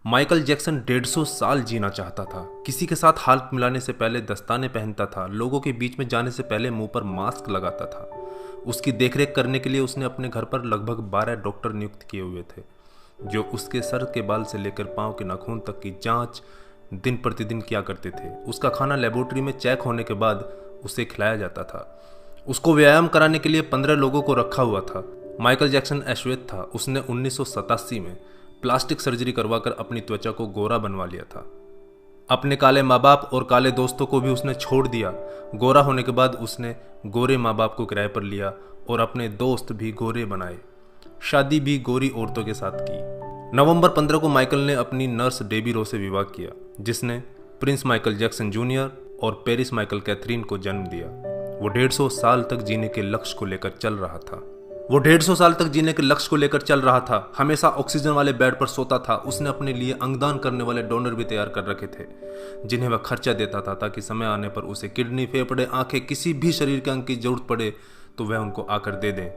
Michael Jackson 150 साल जीना चाहता था। किसी के साथ हाथ मिलाने से पहले दस्ताने पहनता था, लोगों के बीच में जाने से पहले मुंह पर मास्क लगाता था। उसकी देखरेख करने के लिए उसने अपने घर पर लगभग 12 डॉक्टर नियुक्त किए हुए थे, जो उसके सर के बाल से लेकर पांव के नाखून तक की जांच दिन प्रतिदिन किया करते थे। उसका खाना लेबोरेटरी में चेक होने के बाद उसे खिलाया जाता था। उसको व्यायाम कराने के लिए 15 लोगों को रखा हुआ था। माइकल जैक्सन अश्वेत था। उसने 1987 में प्लास्टिक सर्जरी करवाकर अपनी त्वचा को गोरा बनवा लिया था। अपने काले माँ बाप और काले दोस्तों को भी उसने छोड़ दिया। गोरा होने के बाद उसने गोरे माँ बाप को किराए पर लिया और अपने दोस्त भी गोरे बनाए। शादी भी गोरी औरतों के साथ की। नवंबर 15 को माइकल ने अपनी नर्स डेबी रो से विवाह किया, जिसने प्रिंस माइकल जैक्सन जूनियर और पेरिस माइकल कैथरीन को जन्म दिया। वो 150 साल तक जीने के लक्ष्य को लेकर चल रहा था। हमेशा ऑक्सीजन वाले बेड पर सोता था। उसने अपने लिए अंगदान करने वाले डोनर भी तैयार कर रखे थे, जिन्हें वह खर्चा देता था ताकि समय आने पर उसे किडनी, फेफड़े, आंखें, किसी भी शरीर के अंग की जरूरत पड़े तो वह उनको आकर दे दें।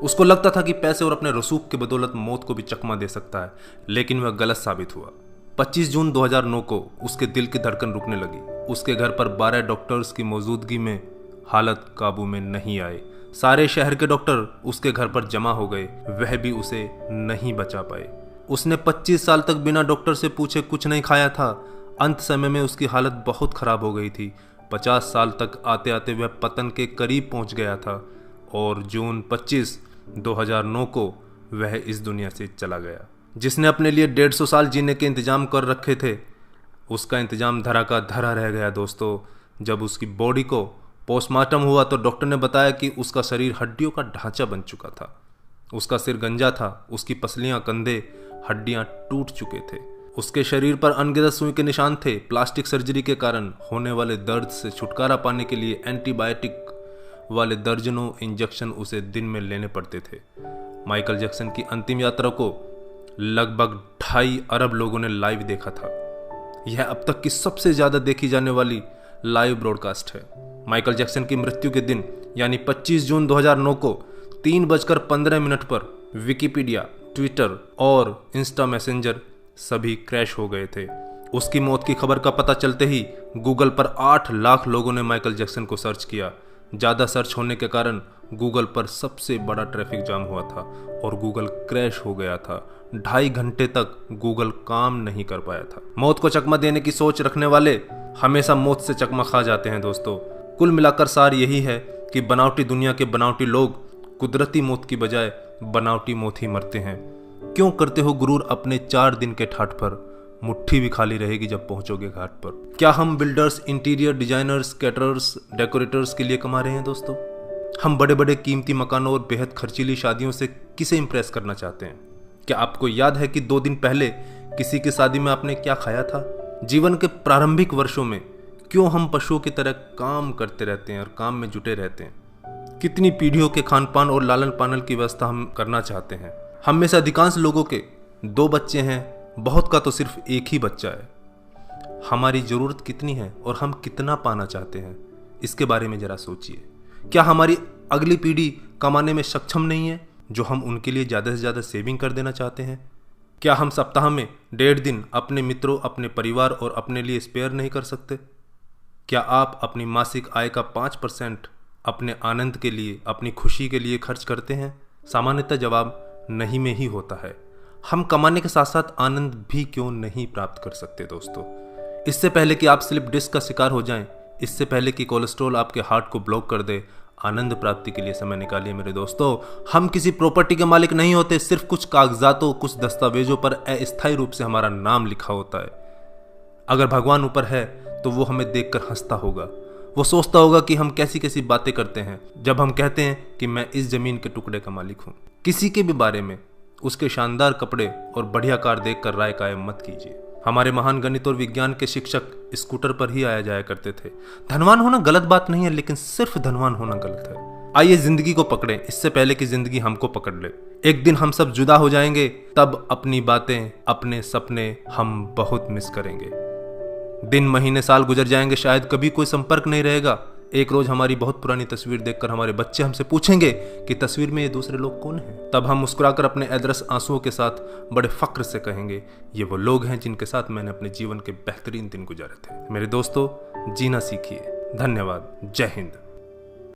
उसको लगता था कि पैसे और अपने रसूख के बदौलत मौत को भी चकमा दे सकता है, लेकिन वह गलत साबित हुआ। 25 जून 2009 को उसके दिल की धड़कन रुकने लगी। उसके घर पर 12 डॉक्टर्स की मौजूदगी में हालत काबू में नहीं आई। सारे शहर के डॉक्टर उसके घर पर जमा हो गए, वह भी उसे नहीं बचा पाए। उसने 25 साल तक बिना डॉक्टर से पूछे कुछ नहीं खाया था। अंत समय में उसकी हालत बहुत खराब हो गई थी। 50 साल तक आते आते वह पतन के करीब पहुंच गया था और जून 25, 2009 को वह इस दुनिया से चला गया। जिसने अपने लिए 150 साल जीने के इंतजाम कर रखे थे, उसका इंतजाम धरा का धरा रह गया दोस्तों। जब उसकी बॉडी को पोस्टमार्टम हुआ तो डॉक्टर ने बताया कि उसका शरीर हड्डियों का ढांचा बन चुका था। उसका सिर गंजा था, उसकी पसलियां, कंधे, हड्डियां टूट चुके थे। उसके शरीर पर अनगिनत सुई के निशान थे। प्लास्टिक सर्जरी के कारण होने वाले दर्द से छुटकारा पाने के लिए एंटीबायोटिक वाले दर्जनों इंजेक्शन उसे दिन में लेने पड़ते थे। माइकल जैक्सन की अंतिम यात्रा को लगभग 2.5 अरब लोगों ने लाइव देखा था। यह अब तक की सबसे ज्यादा देखी जाने वाली लाइव ब्रॉडकास्ट है। माइकल जैक्सन की मृत्यु के दिन यानी 25 जून 2009 को 3:15 पर विकिपीडिया, ट्विटर और इंस्टा मैसेंजर सभी क्रैश हो गए थे। उसकी मौत की खबर का पता चलते ही गूगल पर 8 लाख लोगों ने माइकल जैक्सन को सर्च किया। ज़्यादा सर्च होने के कारण गूगल पर सबसे बड़ा ट्रैफिक जाम हुआ था और गूगल क्रैश हो गया था। 2.5 घंटे तक गूगल काम नहीं कर पाया था। मौत को चकमा देने की सोच रखने वाले हमेशा मौत से चकमा खा जाते हैं दोस्तों। कुल मिलाकर सार यही है कि बनावटी दुनिया के बनावटी लोग कुदरती मौत की बजाय बनावटी मौत ही मरते हैं। क्यों करते हो गुरूर अपने 4 दिन के ठाठ पर? मुट्ठी भी खाली रहेगी जब पहुंचोगे घाट पर। क्या हम builders, interior designers, caterers, decorators के लिए कमा रहे हैं दोस्तों? हम बड़े बड़े कीमती मकानों और बेहद खर्चीली शादियों से किसे इंप्रेस करना चाहते हैं? क्या आपको याद है कि 2 दिन पहले किसी की शादी में आपने क्या खाया था? जीवन के प्रारंभिक वर्षों में क्यों हम पशुओं की तरह काम करते रहते हैं और काम में जुटे रहते हैं? कितनी पीढ़ियों के खान पान और लालन पालन की व्यवस्था हम करना चाहते हैं? हम में से अधिकांश लोगों के 2 बच्चे हैं, बहुत का तो सिर्फ एक ही बच्चा है। हमारी जरूरत कितनी है और हम कितना पाना चाहते हैं, इसके बारे में जरा सोचिए। क्या हमारी अगली पीढ़ी कमाने में सक्षम नहीं है जो हम उनके लिए ज़्यादा से ज़्यादा सेविंग कर देना चाहते हैं? क्या हम सप्ताह में 1.5 दिन अपने मित्रों, अपने परिवार और अपने लिए स्पेयर नहीं कर सकते? क्या आप अपनी मासिक आय का 5% अपने आनंद के लिए, अपनी खुशी के लिए खर्च करते हैं? सामान्यतः जवाब नहीं में ही होता है। हम कमाने के साथ साथ आनंद भी क्यों नहीं प्राप्त कर सकते दोस्तों? इससे पहले कि आप स्लिप डिस्क का शिकार हो जाएं, इससे पहले कि कोलेस्ट्रॉल आपके हार्ट को ब्लॉक कर दे, आनंद प्राप्ति के लिए समय निकालिए मेरे दोस्तों। हम किसी प्रॉपर्टी के मालिक नहीं होते, सिर्फ कुछ कागजातों, कुछ दस्तावेजों पर अस्थायी रूप से हमारा नाम लिखा होता है। अगर भगवान ऊपर है तो वो हमें देखकर हंसता होगा। वो सोचता होगा कि हम कैसी कैसी बातें करते हैं जब हम कहते हैं कि मैं इस जमीन के टुकड़े का मालिक हूं। किसी के भी बारे में उसके शानदार कपड़े और बढ़िया कार देखकर राय कायम मत कीजिए। हमारे महान गणित और विज्ञान के शिक्षक स्कूटर पर ही आया जाया करते थे। धनवान होना गलत बात नहीं है, लेकिन सिर्फ धनवान होना गलत है। आइए जिंदगी को पकड़ें इससे पहले कि जिंदगी हमको पकड़ ले। एक दिन हम सब जुदा हो जाएंगे, तब अपनी बातें, अपने सपने हम बहुत मिस करेंगे। दिन, महीने, साल गुजर जाएंगे, शायद कभी कोई संपर्क नहीं रहेगा। एक रोज हमारी बहुत पुरानी तस्वीर देखकर हमारे बच्चे हमसे पूछेंगे कि तस्वीर में ये दूसरे लोग कौन हैं। तब हम मुस्कुराकर अपने अदरस आंसुओं के साथ बड़े फक्र से कहेंगे, ये वो लोग हैं जिनके साथ मैंने अपने जीवन के बेहतरीन दिन गुजारे थे। मेरे दोस्तों, जीना सीखिए। धन्यवाद। जय हिंद।